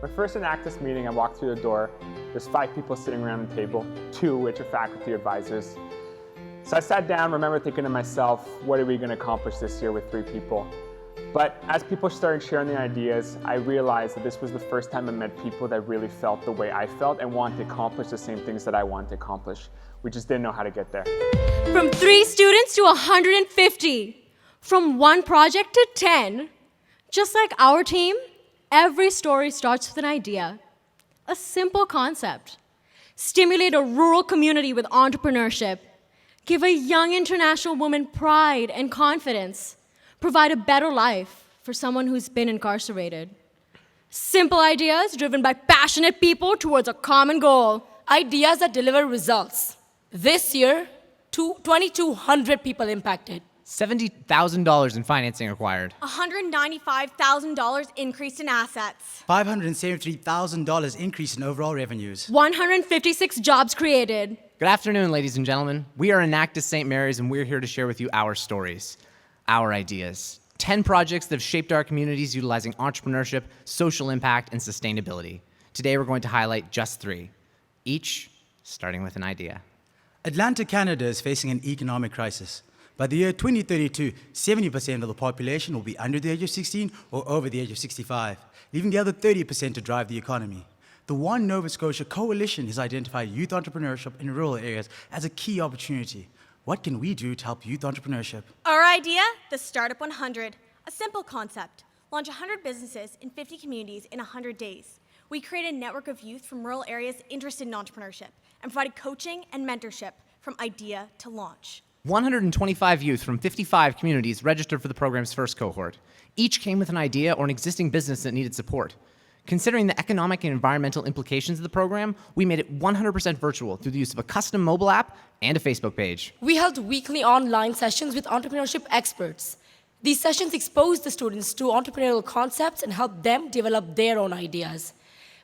My first Enactus meeting, I walked through the door. There's 5 people sitting around the table, 2 of which are faculty advisors. So I sat down, remember thinking to myself, what are we going to accomplish this year with 3 people? But as people started sharing their ideas, I realized that this was the first time I met people that really felt the way I felt and wanted to accomplish the same things that I wanted to accomplish. We just didn't know how to get there. From 3 students to 150, from 1 project to 10, just like our team, every story starts with an idea, a simple concept. Stimulate a rural community with entrepreneurship. Give a young international woman pride and confidence. Provide a better life for someone who's been incarcerated. Simple ideas driven by passionate people towards a common goal. Ideas that deliver results. This year, 2,200 people impacted. $70,000 in financing required. $195,000 increase in assets. $573,000 increase in overall revenues. 156 jobs created. Good afternoon, ladies and gentlemen. We are Enactus St. Mary's, and we're here to share with you our stories, our ideas. 10 projects that have shaped our communities utilizing entrepreneurship, social impact, and sustainability. Today, we're going to highlight just 3, each starting with an idea. Atlanta, Canada is facing an economic crisis. By the year 2032, 70% of the population will be under the age of 16 or over the age of 65, leaving the other 30% to drive the economy. The One Nova Scotia Coalition has identified youth entrepreneurship in rural areas as a key opportunity. What can we do to help youth entrepreneurship? Our idea, the Startup 100. A simple concept. Launch 100 businesses in 50 communities in 100 days. We created a network of youth from rural areas interested in entrepreneurship and provided coaching and mentorship from idea to launch. 125 youth from 55 communities registered for the program's first cohort. Each came with an idea or an existing business that needed support. Considering the economic and environmental implications of the program, we made it 100% virtual through the use of a custom mobile app and a Facebook page. We held weekly online sessions with entrepreneurship experts. These sessions exposed the students to entrepreneurial concepts and helped them develop their own ideas.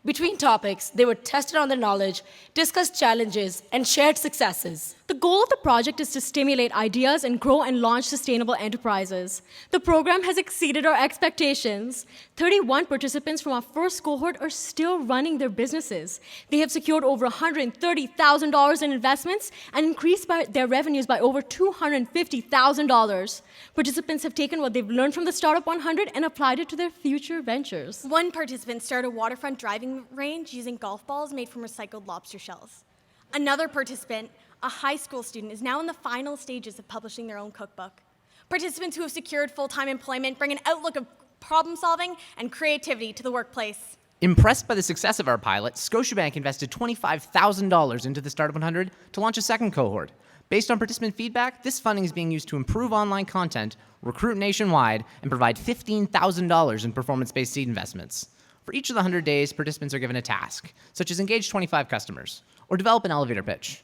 Between topics, they were tested on their knowledge, discussed challenges, and shared successes. The goal of the project is to stimulate ideas and grow and launch sustainable enterprises. The program has exceeded our expectations. 31 participants from our first cohort are still running their businesses. They have secured over $130,000 in investments and increased their revenues by over $250,000. Participants have taken what they've learned from the Startup 100 and applied it to their future ventures. One participant started a waterfront driving range using golf balls made from recycled lobster shells. Another participant, a high school student, is now in the final stages of publishing their own cookbook. Participants who have secured full-time employment bring an outlook of problem-solving and creativity to the workplace. Impressed by the success of our pilot, Scotiabank invested $25,000 into the Startup 100 to launch a second cohort. Based on participant feedback, this funding is being used to improve online content, recruit nationwide, and provide $15,000 in performance-based seed investments. For each of the 100 days, participants are given a task, such as engage 25 customers, or develop an elevator pitch.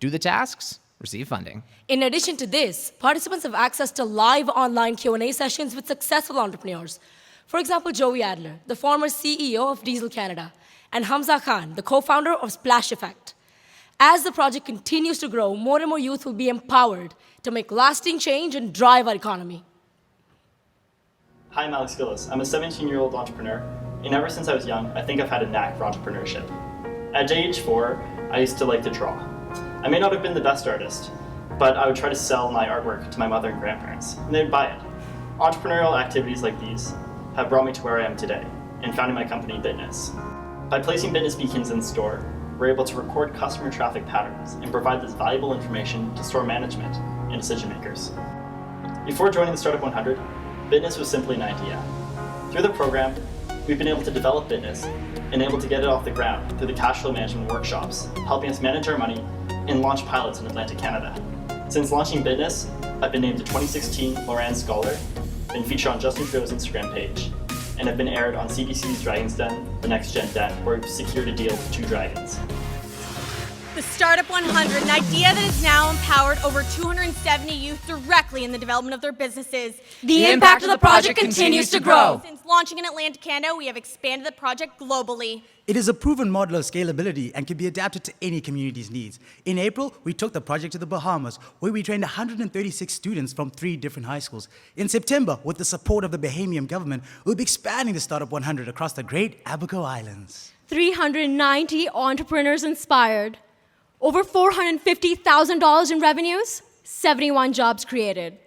Do the tasks, receive funding. In addition to this, participants have access to live online Q&A sessions with successful entrepreneurs. For example, Joey Adler, the former CEO of Diesel Canada, and Hamza Khan, the co-founder of Splash Effect. As the project continues to grow, more and more youth will be empowered to make lasting change and drive our economy. Hi, I'm Alex Gillis. I'm a 17-year-old entrepreneur, and ever since I was young, I think I've had a knack for entrepreneurship. At age 4, I used to like to draw. I may not have been the best artist, but I would try to sell my artwork to my mother and grandparents, and they'd buy it. Entrepreneurial activities like these have brought me to where I am today, and founding my company, Bitness. By placing Bitness beacons in store, we're able to record customer traffic patterns and provide this valuable information to store management and decision makers. Before joining the Startup 100, Bitness was simply an idea. Through the program, we've been able to develop Bitness and able to get it off the ground through the cash flow management workshops, helping us manage our money and launch pilots in Atlanta, Canada. Since launching Bitness, I've been named the 2016 Loran Scholar, been featured on Justin Trudeau's Instagram page, and have been aired on CBC's Dragon's Den, The Next Gen Den, where we've secured a deal with 2 dragons. The Startup 100, an idea that has now empowered over 270 youth directly in the development of their businesses. The impact of the project continues to grow. Since launching in Atlanta, Canada, we have expanded the project globally. It is a proven model of scalability and can be adapted to any community's needs. In April, we took the project to the Bahamas, where we trained 136 students from 3 different high schools. In September, with the support of the Bahamian government, we'll be expanding the Startup 100 across the Great Abaco Islands. 390 entrepreneurs inspired. Over $450,000 in revenues, 71 jobs created.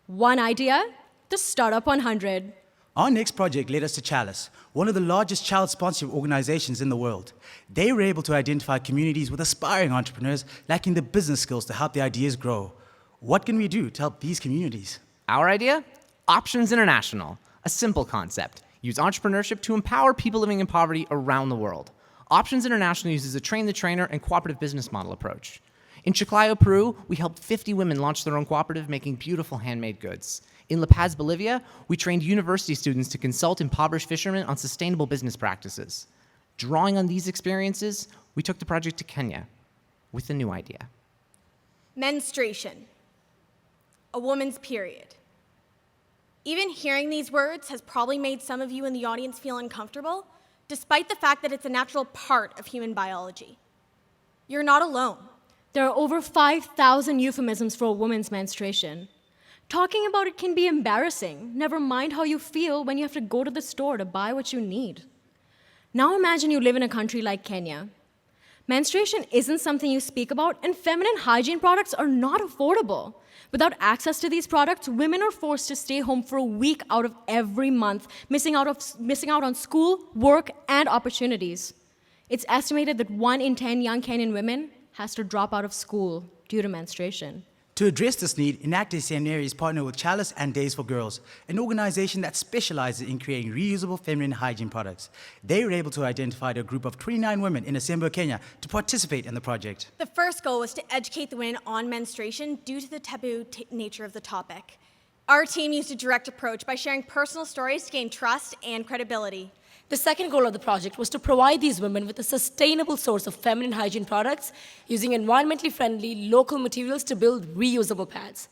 One idea, the Startup 100. Our next project led us to Chalice, one of the largest child-sponsored organizations in the world. They were able to identify communities with aspiring entrepreneurs lacking the business skills to help their ideas grow. What can we do to help these communities? Our idea? Options International. A simple concept. Use entrepreneurship to empower people living in poverty around the world. Options International uses a train-the-trainer and cooperative business model approach. In Chiclayo, Peru, we helped 50 women launch their own cooperative making beautiful handmade goods. In La Paz, Bolivia, we trained university students to consult impoverished fishermen on sustainable business practices. Drawing on these experiences, we took the project to Kenya with a new idea. Menstruation. A woman's period. Even hearing these words has probably made some of you in the audience feel uncomfortable, despite the fact that it's a natural part of human biology. You're not alone. There are over 5,000 euphemisms for a woman's menstruation. Talking about it can be embarrassing, never mind how you feel when you have to go to the store to buy what you need. Now imagine you live in a country like Kenya. Menstruation isn't something you speak about, and feminine hygiene products are not affordable. Without access to these products, women are forced to stay home for a week out of every month, missing out on school, work, and opportunities. It's estimated that 1 in 10 young Kenyan women has to drop out of school due to menstruation. To address this need, Enactus is partnered with Chalice and Days for Girls, an organization that specializes in creating reusable feminine hygiene products. They were able to identify a group of 29 women in Asembo, Kenya, to participate in the project. The first goal was to educate the women on menstruation due to the taboo nature of the topic. Our team used a direct approach by sharing personal stories to gain trust and credibility. The second goal of the project was to provide these women with a sustainable source of feminine hygiene products using environmentally friendly local materials to build reusable pads.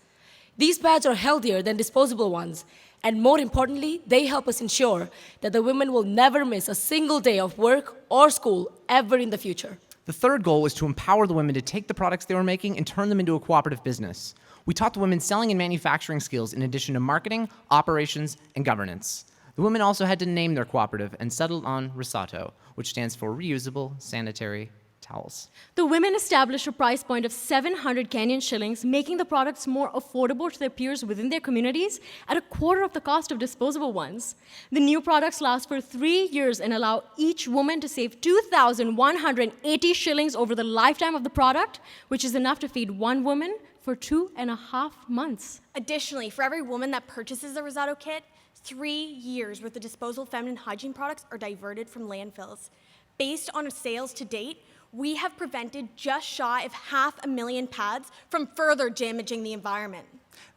These pads are healthier than disposable ones, and more importantly, they help us ensure that the women will never miss a single day of work or school ever in the future. The third goal was to empower the women to take the products they were making and turn them into a cooperative business. We taught the women selling and manufacturing skills in addition to marketing, operations, and governance. The women also had to name their cooperative and settled on Risato, which stands for Reusable Sanitary Towels. The women established a price point of 700 Kenyan shillings, making the products more affordable to their peers within their communities at a quarter of the cost of disposable ones. The new products last for 3 years and allow each woman to save 2,180 shillings over the lifetime of the product, which is enough to feed one woman for 2.5 months. Additionally, for every woman that purchases a Risato kit, 3 years worth of disposable feminine hygiene products are diverted from landfills. Based on sales to date, we have prevented just shy of 500,000 pads from further damaging the environment.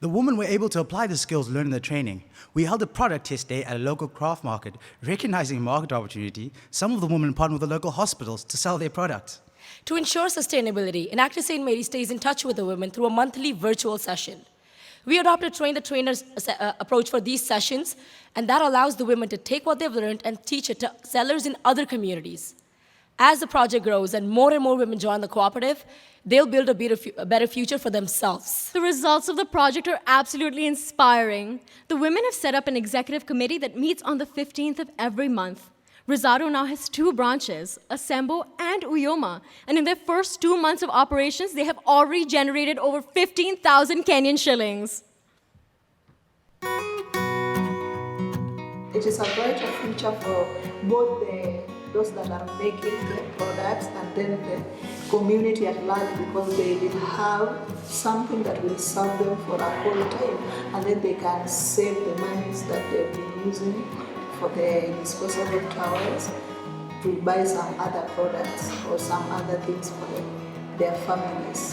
The women were able to apply the skills learned in the training. We held a product test day at a local craft market. Recognizing market opportunity, some of the women partnered with the local hospitals to sell their products. To ensure sustainability, Enactus St. Mary stays in touch with the women through a monthly virtual session. We adopted train-the-trainers approach for these sessions, and that allows the women to take what they've learned and teach it to sellers in other communities. As the project grows and more women join the cooperative, they'll build a better future for themselves. The results of the project are absolutely inspiring. The women have set up an executive committee that meets on the 15th of every month. Risato now has 2 branches, Asembo and Uyoma, and in their first 2 months of operations, they have already generated over 15,000 Kenyan shillings. It is a brighter future for both those that are making the products and then the community at large, because they will have something that will serve them for a whole time, and then they can save the monies that they've been using for the disposable towels to buy some other products or some other things for their families.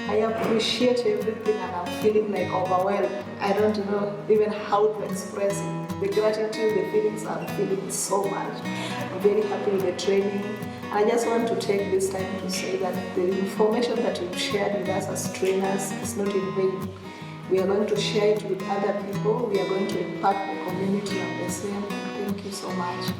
I appreciate everything and I'm feeling like overwhelmed. I don't know even how to express it. The gratitude, the feelings I'm feeling so much. I'm very happy with the training. I just want to take this time to say that the information that you've shared with us as trainers is not in vain. We are going to share it with other people. We are going to impact the community on the same. Thank you so much.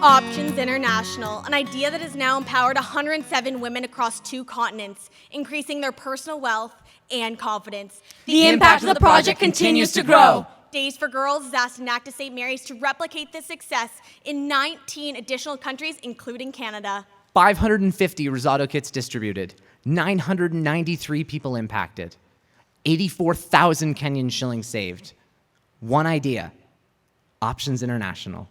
Options International, an idea that has now empowered 107 women across 2 continents, increasing their personal wealth and confidence. The impact of the project continues to grow. Days for Girls has asked Enactus St. Mary's to replicate this success in 19 additional countries, including Canada. 550 Rosado kits distributed, 993 people impacted, 84,000 Kenyan shillings saved. One idea, Options International.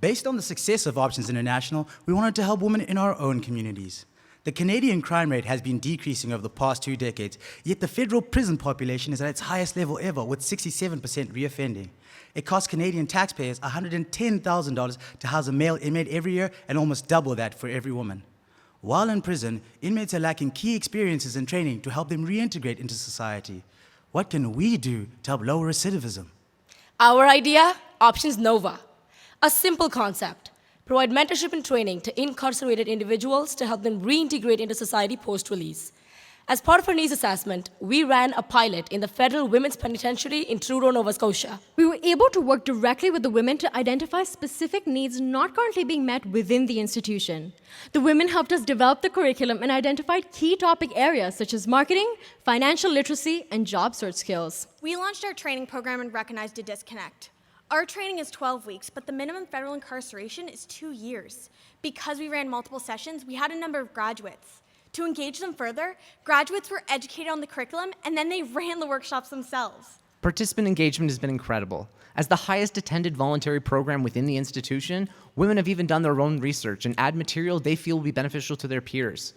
Based on the success of Options International, we wanted to help women in our own communities. The Canadian crime rate has been decreasing over the past 2 decades, yet the federal prison population is at its highest level ever, with 67% reoffending. It costs Canadian taxpayers $110,000 to house a male inmate every year, and almost double that for every woman. While in prison, inmates are lacking key experiences and training to help them reintegrate into society. What can we do to help lower recidivism? Our idea, Options Nova. A simple concept. Provide mentorship and training to incarcerated individuals to help them reintegrate into society post-release. As part of our needs assessment, we ran a pilot in the Federal Women's Penitentiary in Truro, Nova Scotia. We were able to work directly with the women to identify specific needs not currently being met within the institution. The women helped us develop the curriculum and identified key topic areas such as marketing, financial literacy, and job search skills. We launched our training program and recognized a disconnect. Our training is 12 weeks, but the minimum federal incarceration is 2 years. Because we ran multiple sessions, we had a number of graduates. To engage them further, graduates were educated on the curriculum, and then they ran the workshops themselves. Participant engagement has been incredible. As the highest attended voluntary program within the institution, women have even done their own research and add material they feel will be beneficial to their peers.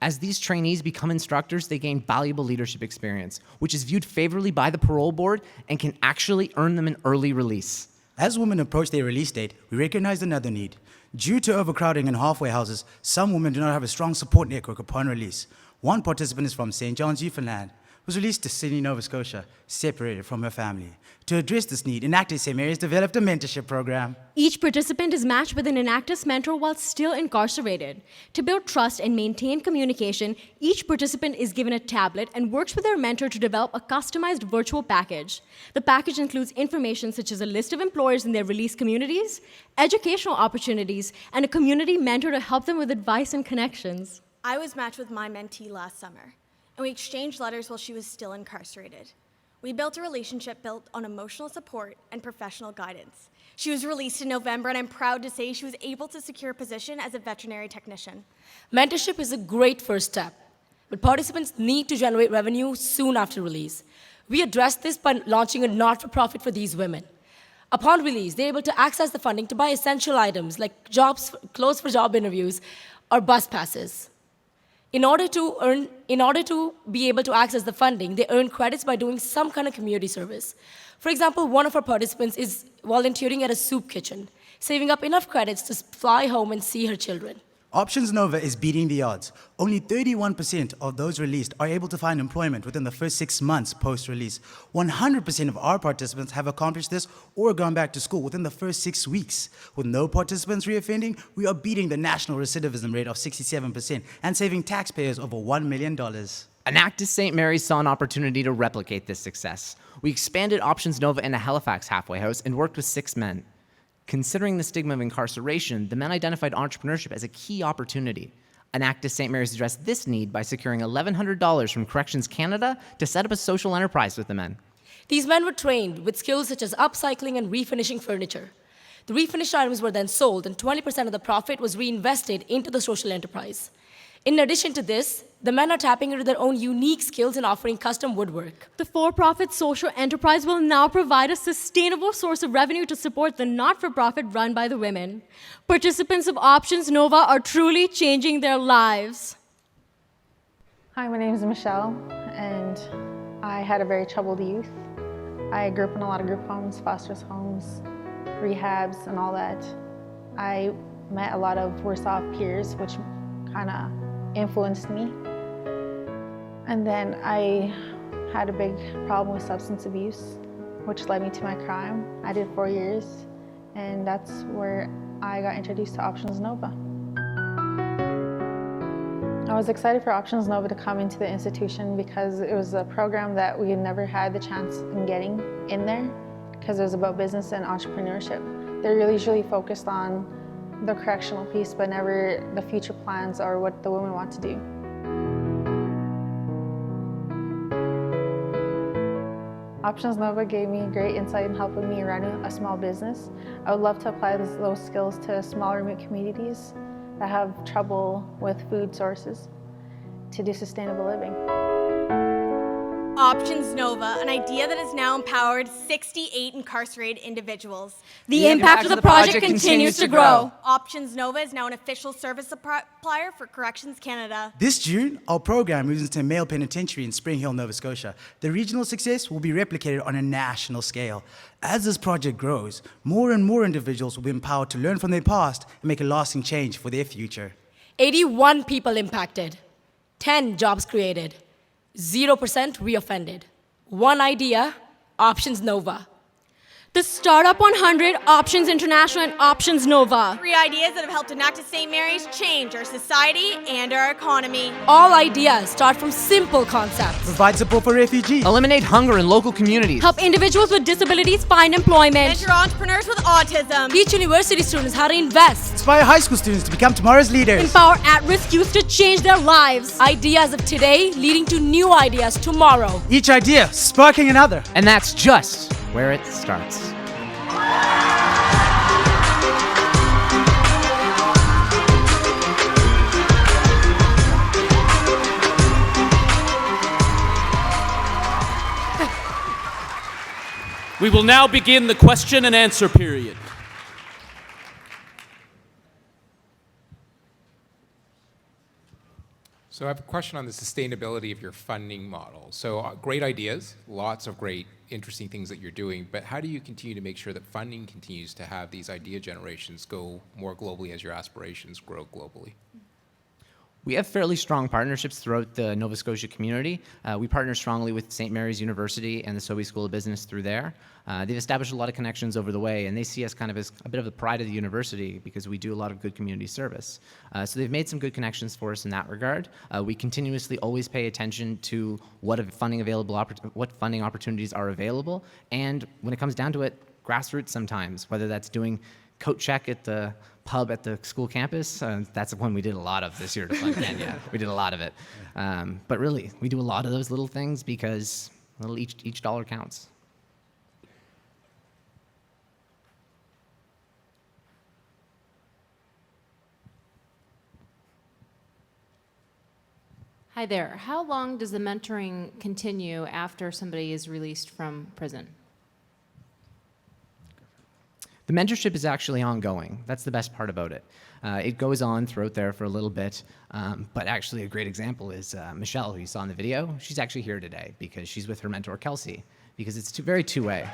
As these trainees become instructors, they gain valuable leadership experience, which is viewed favorably by the parole board and can actually earn them an early release. As women approach their release date, we recognized another need. Due to overcrowding in halfway houses, some women do not have a strong support network upon release. One participant is from St. John's, Newfoundland, was released to Sydney, Nova Scotia, separated from her family. To address this need, Enactus St. Mary's developed a mentorship program. Each participant is matched with an Enactus mentor while still incarcerated. To build trust and maintain communication, each participant is given a tablet and works with their mentor to develop a customized virtual package. The package includes information such as a list of employers in their release communities, educational opportunities, and a community mentor to help them with advice and connections. I was matched with my mentee last summer, and we exchanged letters while she was still incarcerated. We built a relationship built on emotional support and professional guidance. She was released in November, and I'm proud to say she was able to secure a position as a veterinary technician. Mentorship is a great first step, but participants need to generate revenue soon after release. We addressed this by launching a not-for-profit for these women. Upon release, they're able to access the funding to buy essential items like clothes for job interviews or bus passes. In order to be able to access the funding, they earn credits by doing some kind of community service. For example, one of our participants is volunteering at a soup kitchen, saving up enough credits to fly home and see her children. Options Nova is beating the odds. Only 31% of those released are able to find employment within the first 6 months post-release. 100% of our participants have accomplished this or gone back to school within the first 6 weeks. With no participants reoffending, we are beating the national recidivism rate of 67% and saving taxpayers over $1 million. Enactus St. Mary's saw an opportunity to replicate this success. We expanded Options Nova into Halifax halfway house and worked with 6 men. Considering the stigma of incarceration, the men identified entrepreneurship as a key opportunity. Enactus St. Mary's addressed this need by securing $1,100 from Corrections Canada to set up a social enterprise with the men. These men were trained with skills such as upcycling and refinishing furniture. The refinished items were then sold, and 20% of the profit was reinvested into the social enterprise. In addition to this, the men are tapping into their own unique skills in offering custom woodwork. The for-profit social enterprise will now provide a sustainable source of revenue to support the not-for-profit run by the women. Participants of Options Nova are truly changing their lives. Hi, my name is Michelle, and I had a very troubled youth. I grew up in a lot of group homes, foster homes, rehabs, and all that. I met a lot of worse off peers, which kind of influenced me. And then I had a big problem with substance abuse, which led me to my crime. I did 4 years, and that's where I got introduced to Options Nova. I was excited for Options Nova to come into the institution because it was a program that we had never had the chance in getting in there, because it was about business and entrepreneurship. They're really usually focused on the correctional piece, but never the future plans or what the women want to do. Options Nova gave me great insight in helping me run a small business. I would love to apply those skills to smaller remote communities that have trouble with food sources to do sustainable living. Options Nova, an idea that has now empowered 68 incarcerated individuals. The impact of the project continues to grow. Options Nova is now an official service supplier for Corrections Canada. This June, our program moves into a male penitentiary in Spring Hill, Nova Scotia. The regional success will be replicated on a national scale. As this project grows, more and more individuals will be empowered to learn from their past and make a lasting change for their future. 81 people impacted, 10 jobs created, 0% reoffended. One idea, Options Nova. The Startup 100, Options International, and Options Nova. 3 ideas that have helped Enactus St. Mary's change our society and our economy. All ideas start from simple concepts. Provide support for refugees. Eliminate hunger in local communities. Help individuals with disabilities find employment. Mentor entrepreneurs with autism. Teach university students how to invest. Inspire high school students to become tomorrow's leaders. Empower at-risk youth to change their lives. Ideas of today leading to new ideas tomorrow. Each idea sparking another. And that's just where it starts. We will now begin the question and answer period. So I have a question on the sustainability of your funding model. So great ideas, lots of great, interesting things that you're doing, but how do you continue to make sure that funding continues to have these idea generations go more globally as your aspirations grow globally? We have fairly strong partnerships throughout the Nova Scotia community. We partner strongly with St. Mary's University and the Sobey School of Business through there. They've established a lot of connections over the way, and they see us kind of as a bit of the pride of the university because we do a lot of good community service. So they've made some good connections for us in that regard. We continuously always pay attention to what funding opportunities are available, and when it comes down to it, grassroots sometimes, whether that's doing coat check at the pub at the school campus. That's the one we did a lot of this year to fund Kenya. We did a lot of it. But really, we do a lot of those little things because each dollar counts. Hi there. How long does the mentoring continue after somebody is released from prison? The mentorship is actually ongoing. That's the best part about it. It goes on throughout there for a little bit, but actually a great example is Michelle, who you saw in the video. She's actually here today because she's with her mentor, Kelsey, because it's very two-way.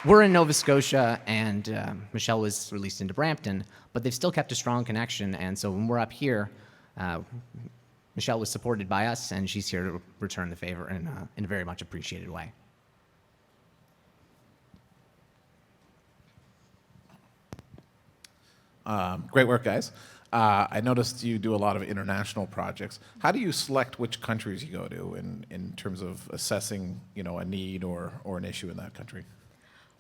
We're in Nova Scotia, and Michelle was released into Brampton, but they've still kept a strong connection, and so when we're up here, Michelle was supported by us, and she's here to return the favor in a very much appreciated way. Great work, guys. I noticed you do a lot of international projects. How do you select which countries you go to in terms of assessing, a need or an issue in that country?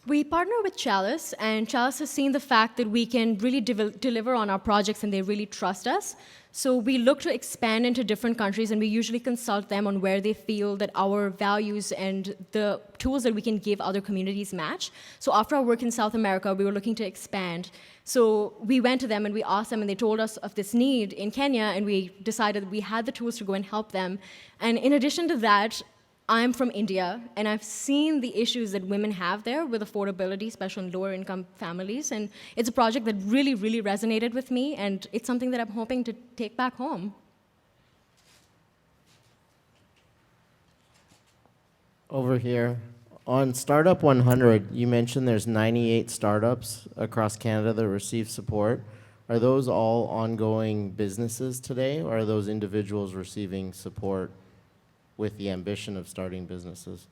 We partner with Chalice, and Chalice has seen the fact that we can really deliver on our projects and they really trust us. So we look to expand into different countries, and we usually consult them on where they feel that our values and the tools that we can give other communities match. So after our work in South America, we were looking to expand. So we went to them and we asked them, and they told us of this need in Kenya, and we decided that we had the tools to go and help them. And in addition to that, I'm from India, and I've seen the issues that women have there with affordability, especially in lower-income families, and it's a project that really, really resonated with me, and it's something that I'm hoping to take back home. Over here, On Startup 100, you mentioned there's 98 startups across Canada that receive support. Are those all ongoing businesses today, or are those individuals receiving support with the ambition of starting businesses?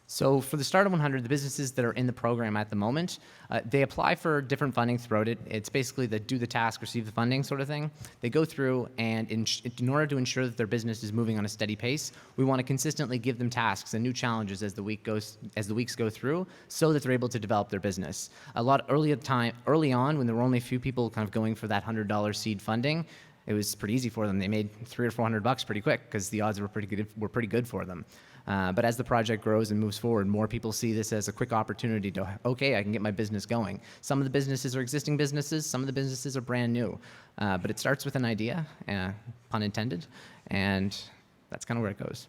So for the Startup 100, the businesses that are in the program at the moment, they apply for different funding throughout it. It's basically the do the task, receive the funding sort of thing. They go through, and in order to ensure that their business is moving on a steady pace, we want to consistently give them tasks and new challenges as the weeks go through, so that they're able to develop their business. A lot early on, when there were only a few people kind of going for that $100 seed funding, it was pretty easy for them. They made $300 or $400 pretty quick because the odds were pretty good for them. But as the project grows and moves forward, more people see this as a quick opportunity to, okay, I can get my business going. Some of the businesses are existing businesses, some of the businesses are brand new. But it starts with an idea, pun intended, and that's kind of where it goes.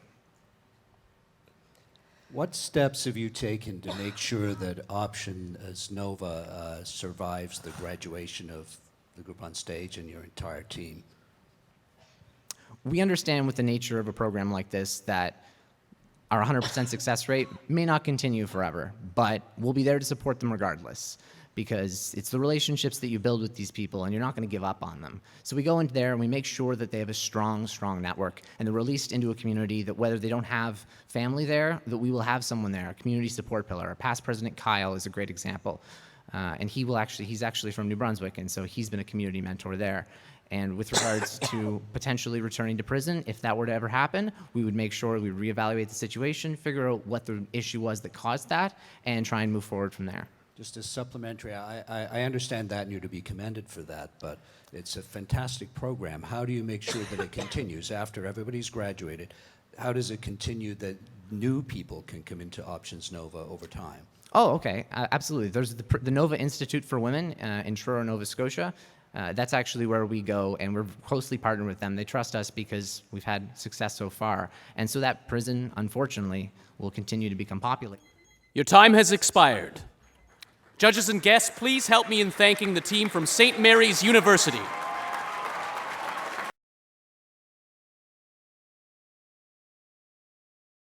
What steps have you taken to make sure that Option as Nova survives the graduation of the group on stage and your entire team? We understand with the nature of a program like this that our 100% success rate may not continue forever, but we'll be there to support them regardless, because it's the relationships that you build with these people, and you're not going to give up on them. So we go in there and we make sure that they have a strong, strong network, and they're released into a community that whether they don't have family there, that we will have someone there, a community support pillar. Our past president, Kyle, is a great example. And he's actually from New Brunswick, and so he's been a community mentor there. And with regards to potentially returning to prison, if that were to ever happen, we would make sure we reevaluate the situation, figure out what the issue was that caused that, and try and move forward from there. Just as supplementary, I understand that, and you're to be commended for that, but it's a fantastic program. How do you make sure that it continues after everybody's graduated? How does it continue that new people can come into Options Nova over time? Oh, okay, absolutely. There's the Nova Institute for Women in Truro, Nova Scotia. That's actually where we go, and we're closely partnered with them. They trust us because we've had success so far. And so that prison, unfortunately, will continue to become popular. Your time has expired. Judges and guests, please help me in thanking the team from St. Mary's University.